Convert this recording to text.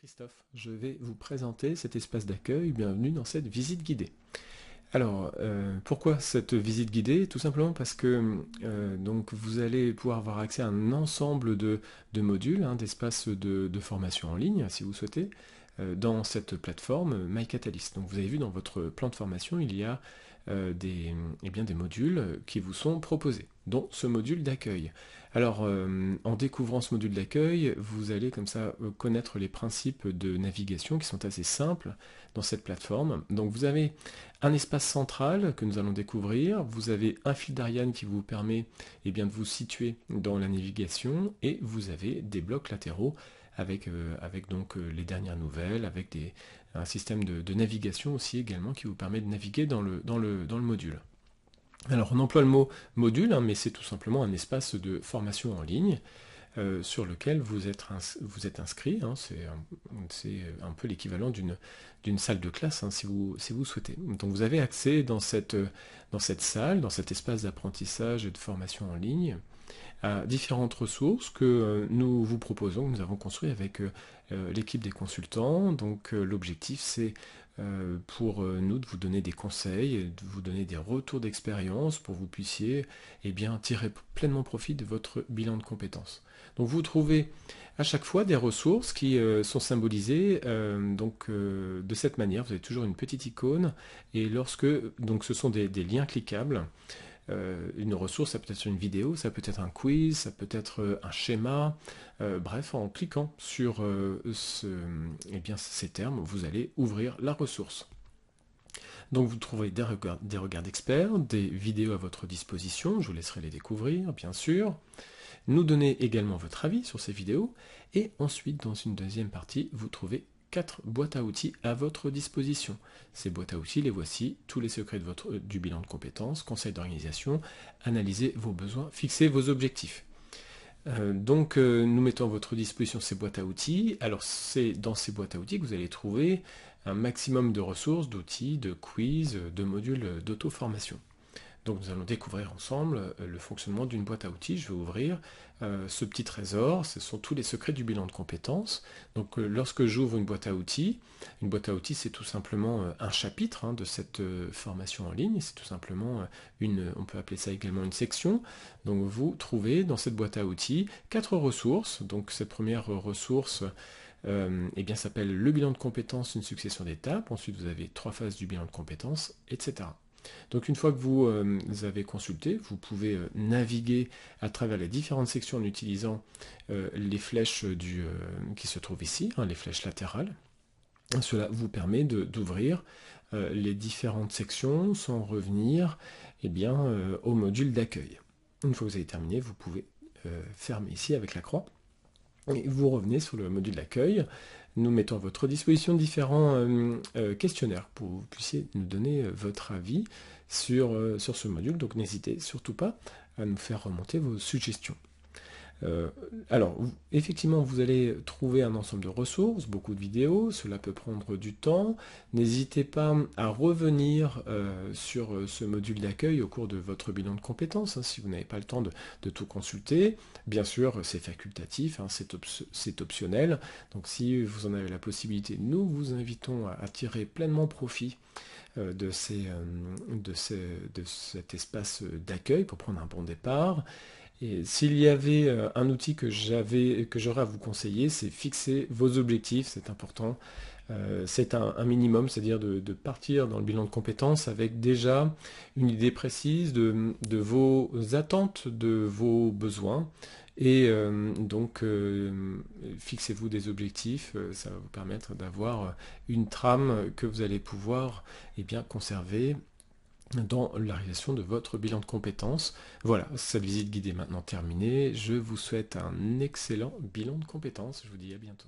Christophe, je vais vous présenter cet espace d'accueil. Bienvenue dans cette visite guidée. Alors, pourquoi cette visite guidée? Tout simplement parce que donc vous allez pouvoir avoir accès à un ensemble de modules, d'espaces de formation en ligne, si vous souhaitez, dans cette plateforme MyCatalyst. Donc vous avez vu dans votre plan de formation, il y a des modules qui vous sont proposés, dont ce module d'accueil. Alors, en découvrant ce module d'accueil, vous allez comme ça connaître les principes de navigation qui sont assez simples dans cette plateforme. Donc vous avez un espace central que nous allons découvrir, vous avez un fil d'Ariane qui vous permet de vous situer dans la navigation, et vous avez des blocs latéraux avec donc les dernières nouvelles, avec un système de navigation aussi également qui vous permet de naviguer dans le module. Alors on emploie le mot module, mais c'est tout simplement un espace de formation en ligne sur lequel vous êtes inscrit. C'est un peu l'équivalent d'une salle de classe, si vous souhaitez. Donc vous avez accès dans cette salle, dans cet espace d'apprentissage et de formation en ligne, à différentes ressources que nous vous proposons, que nous avons construit avec l'équipe des consultants. Donc l'objectif, c'est pour nous de vous donner des conseils, de vous donner des retours d'expérience pour que vous puissiez tirer pleinement profit de votre bilan de compétences. Donc vous trouvez à chaque fois des ressources qui sont symbolisées de cette manière. Vous avez toujours une petite icône, et lorsque ce sont des liens cliquables. Une ressource, ça peut être une vidéo, ça peut être un quiz, ça peut être un schéma. Bref, en cliquant sur ces termes, vous allez ouvrir la ressource. Donc vous trouverez des regards d'experts, des vidéos à votre disposition, je vous laisserai les découvrir, bien sûr. Nous donner également votre avis sur ces vidéos, et ensuite, dans une deuxième partie, vous trouvez 4 boîtes à outils à votre disposition. Ces boîtes à outils, les voici: tous les secrets du bilan de compétences, conseils d'organisation, analysez vos besoins, fixez vos objectifs. Nous mettons à votre disposition ces boîtes à outils. Alors c'est dans ces boîtes à outils que vous allez trouver un maximum de ressources, d'outils, de quiz, de modules d'auto-formation. Donc nous allons découvrir ensemble le fonctionnement d'une boîte à outils. Je vais ouvrir ce petit trésor, ce sont tous les secrets du bilan de compétences. Donc lorsque j'ouvre une boîte à outils c'est tout simplement un chapitre de cette formation en ligne, c'est tout simplement on peut appeler ça également une section. Donc vous trouvez dans cette boîte à outils 4 ressources. Donc cette première ressource s'appelle le bilan de compétences, une succession d'étapes. Ensuite vous avez 3 phases du bilan de compétences, etc. Donc une fois que vous avez consulté, vous pouvez naviguer à travers les différentes sections en utilisant les flèches qui se trouvent ici, les flèches latérales. Cela vous permet d'ouvrir les différentes sections sans revenir au module d'accueil. Une fois que vous avez terminé, vous pouvez fermer ici avec la croix. Et vous revenez sur le module d'accueil. Nous mettons à votre disposition différents questionnaires pour que vous puissiez nous donner votre avis sur ce module. Donc n'hésitez surtout pas à nous faire remonter vos suggestions. Effectivement, vous allez trouver un ensemble de ressources, beaucoup de vidéos, cela peut prendre du temps. N'hésitez pas à revenir sur ce module d'accueil au cours de votre bilan de compétences, si vous n'avez pas le temps de tout consulter. Bien sûr, c'est facultatif, c'est optionnel. Donc si vous en avez la possibilité, nous vous invitons à tirer pleinement profit de cet espace d'accueil pour prendre un bon départ. Et s'il y avait un outil que j'aurais à vous conseiller, c'est fixer vos objectifs, c'est important. C'est un minimum, c'est-à-dire de partir dans le bilan de compétences avec déjà une idée précise de vos attentes, de vos besoins. Et fixez-vous des objectifs, ça va vous permettre d'avoir une trame que vous allez pouvoir conserver dans la réalisation de votre bilan de compétences. Voilà, cette visite guidée est maintenant terminée. Je vous souhaite un excellent bilan de compétences. Je vous dis à bientôt.